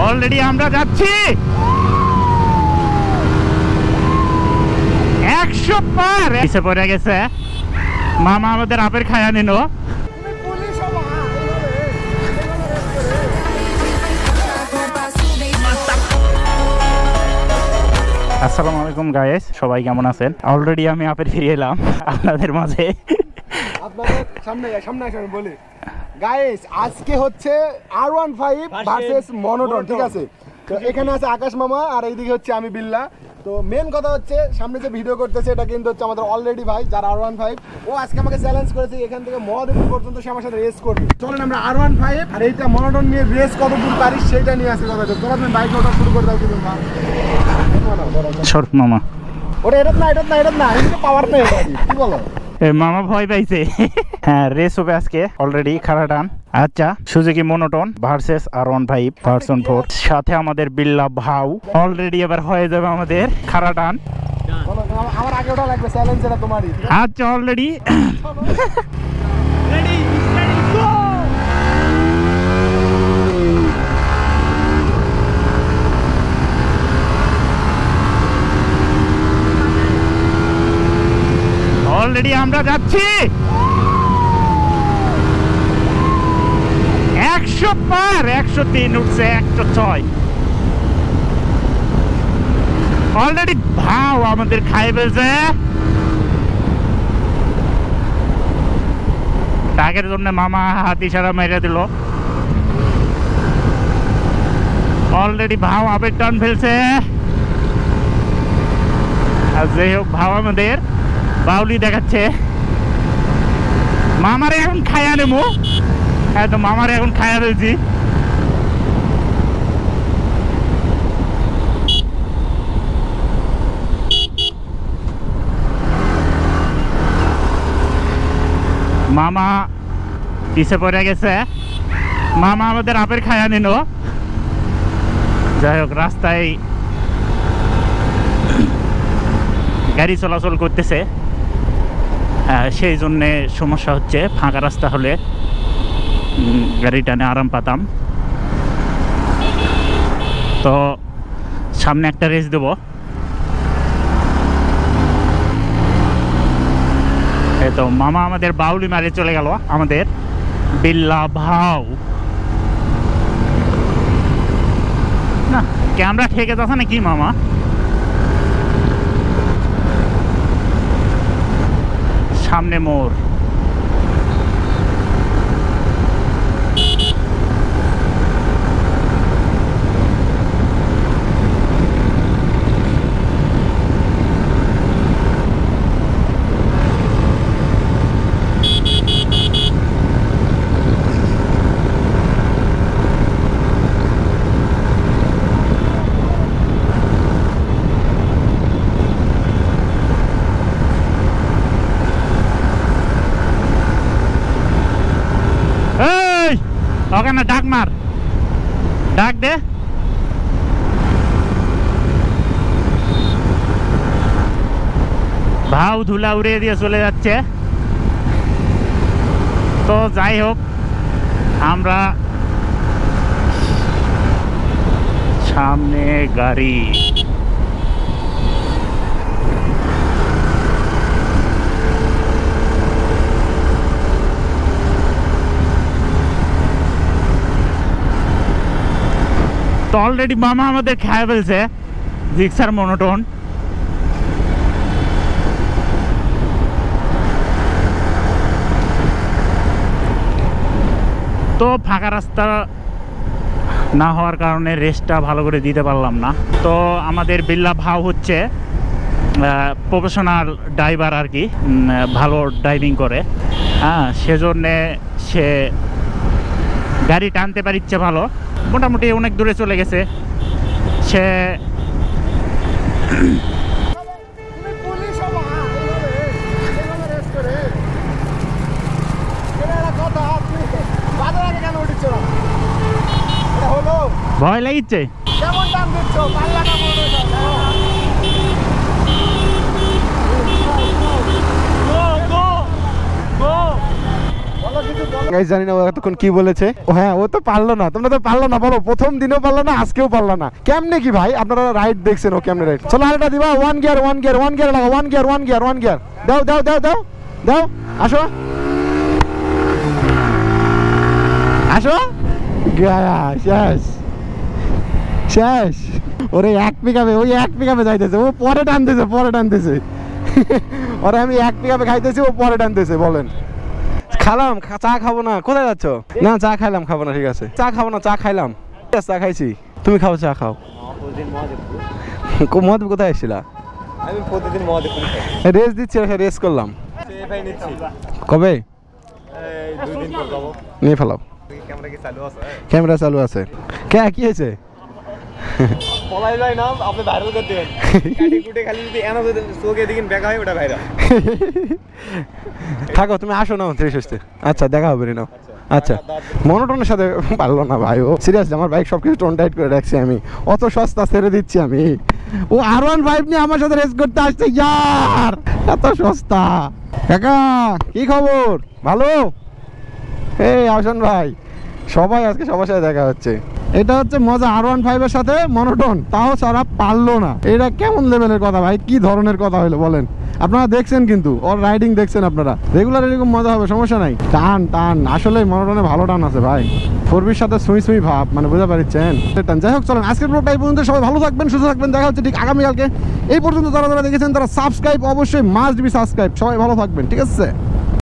Already আমরা যাচ্ছি 100 পার এসে পড়ে গেছে মামা আমাদের আপের খায়া নিল। আসসালামু আলাইকুম গাইস, সবাই কেমন আছেন? অলরেডি আমি আপের ফিরে এলাম আপনাদের মাঝে। আপনাদের সামনে আসেন বলি গাইস, আজকে হচ্ছে R15 ভার্সেস মনোটন, ঠিক আছে? তো এখানে আছে আকাশ মামা আর এইদিকে হচ্ছে আমি বিল্লা। তো মেন কথা হচ্ছে সামনে যে ভিডিও করতেছে এটা কিন্তু হচ্ছে আমাদের অলরেডি ভাই, যার R15 ও আজকে আমাকে চ্যালেঞ্জ করেছে এখান থেকে মহাদেবপুর পর্যন্ত সে আমার সাথে রেস করবে। চলেন আমরা R15 আর এইটা মনোটন নিয়ে রেস কতদূর পারি সেটা নিয়ে আসে দাদা। তো তুমি বাইক ওটা শুরু করে দাও কিন্তু শর্ট মামা ওটা এটা না এটা পাওয়ার নেই কি বলো? মামা ভয় পাইছে। হ্যাঁ, রেস হবে আজকে অলরেডি খারাটান। আচ্ছা, Suzuki monotone versus R15 version 4, সাথে আমাদের বিল্লা ভাউ। অলরেডি এবার হয়ে যাবে আমাদের খারাটান। আমার আগে ওটা লাগবে চ্যালেঞ্জ, এটা তোমারই। আচ্ছা, অলরেডি রেডি গো। অলরেডি আমরা যাচ্ছি 100 পার, 103 উঠছে, 106। অলরেডি ভাও আমাদের খাই ফেলছে। টাকের জন্য মামা হাত ইশারা মেরে দিল। অলরেডি ভাও আবের টান ফেলছে। আর যাই হোক, ভাও আমাদের বাউলি দেখাচ্ছে। মামারে এখন খায়া নেবো। হ্যাঁ, তো মামারে এখন খায়া ফেলছি। মামা পিছে পড়ে গেছে। মামা আমাদের আপের খায়া নিল। যাই হোক, রাস্তায় গাড়ি চলাচল করতেছে, সেই জন্যে সমস্যা হচ্ছে। ফাঁকা রাস্তা হলে গাড়ি টানে আরাম পাতাম। তো সামনে একটা রেস দেবো। এই তো মামা আমাদের বাউলি মারে চলে গেল, আমাদের বিল্লা ভাউ। না, ক্যামেরা ঠেকে যাচ্ছে নাকি মামা? সামনে মোড়। ওখানে ডাক মার, ডাক দে। ভাও ধুলা উড়িয়ে দিয়ে চলে যাচ্ছে। তো যাই হোক, আমরা সামনে গাড়ি। তো অলরেডি মামা আমাদের খেয়ে ফেলছে জিক্সার মনোটন। তো ফাঁকা রাস্তা না হওয়ার কারণে রেসটা ভালো করে দিতে পারলাম না। তো আমাদের বিল্লা ভাও হচ্ছে প্রফেশনাল ড্রাইভার আর কি, ভালো ড্রাইভিং করে। হ্যাঁ, সেজন্যে সে গাড়ি টানতে পারিচ্ছে ভালো। মোটামুটি অনেক দূরে চলে গেছে সে। ভয় লাগিচ্ছে। গাইস জানি না ও এতক্ষণ কি বলেছে। ও হ্যাঁ, ও তো পারলো না, তোমরা তো পারলো না, বলো প্রথম দিনও পারলো না, আজকেও পারলো না। কেমনে কি ভাই আপনারা রাইড দেখছেন, ও কেমনে রাইড? চলো আরেকটা দিবা, ওয়ান গিয়ার লাগা, ওয়ান গিয়ার দাও দাও দাও দাও দাও, আসো আসো, গায়া শেষ শেষ। ওরে এক পিকআপে, ওই এক পিকআপে যাইতেছে, ও পরে টানতেছে ওরে আমি এক পিকআপে খাইতেছি, ও পরে টানতেছে। বলেন খালাম, চা খাবো না, কোথায় যাচ্ছ? না চা খাইলাম, খাবো না, ঠিক আছে চা খাবো না, চা খাইলাম, চা খাইছি, তুমি খাও, চা খাও। মহাদেব কোথায় এসেছিলা? আমি প্রতিদিন মহাদেব রেস দিচ্ছি, রেস করলাম। কবে? এই 2 দিন পর যাব। নিয়ে ফেলাও, ক্যামেরা কি চালু আছে? ক্যামেরা চালু আছে। কে কি হয়েছে? পলাই যায় না, আপনি ভাইরাল করে দেন। কাটি কুটে খালি যদি এনা যদি চোখে দিকেন দেখা হয়, ওটা ভাইরাল। থাকো, তুমি আসো না 360। আচ্ছা দেখা হবে রে, নাও। আচ্ছা, মনোটনের সাথে পারলো না ভাই, ও সিরিয়াসলি আমার বাইক সবকিছু টোন টাইট করে রাখছি আমি, অত সস্তা ছেড়ে দিচ্ছি আমি। ও R15 নিয়ে আমার সাথে রেস করতে আসছে, ইয়ার এত সস্তা। কাকা কি খবর? ভালো? এই আহসান ভাই, সবাই আজকে সবার সাথে দেখা হচ্ছে। এটা হচ্ছে মজা, R15 এর সাথে মনোটন, তাও সারা পারলো না। এটা কেমন লেভেলের কথা ভাই, কি ধরনের কথা হলো বলেন? আপনারা দেখছেন কিন্তু, ওর রাইডিং দেখছেন আপনারা, রেগুলার এরকম মজা হবে, সমস্যা নাই। টান টান আসলে মনোটনে ভালো টান আছে ভাই, 4B's সাথে সুই ভাব, মানে বুঝতে পারছেন। যাই হোক চলেন, আজকের ব্লগটা এই পর্যন্ত। সবাই ভালো থাকবেন, সুস্থ থাকবেন, দেখা হচ্ছে ঠিক আগামীকালকে। এই পর্যন্ত যারা দেখেছেন তারা সাবস্ক্রাইব অবশ্যই মাস্ট বি সাবস্ক্রাইব। সবাই ভালো থাকবেন, ঠিক আছে।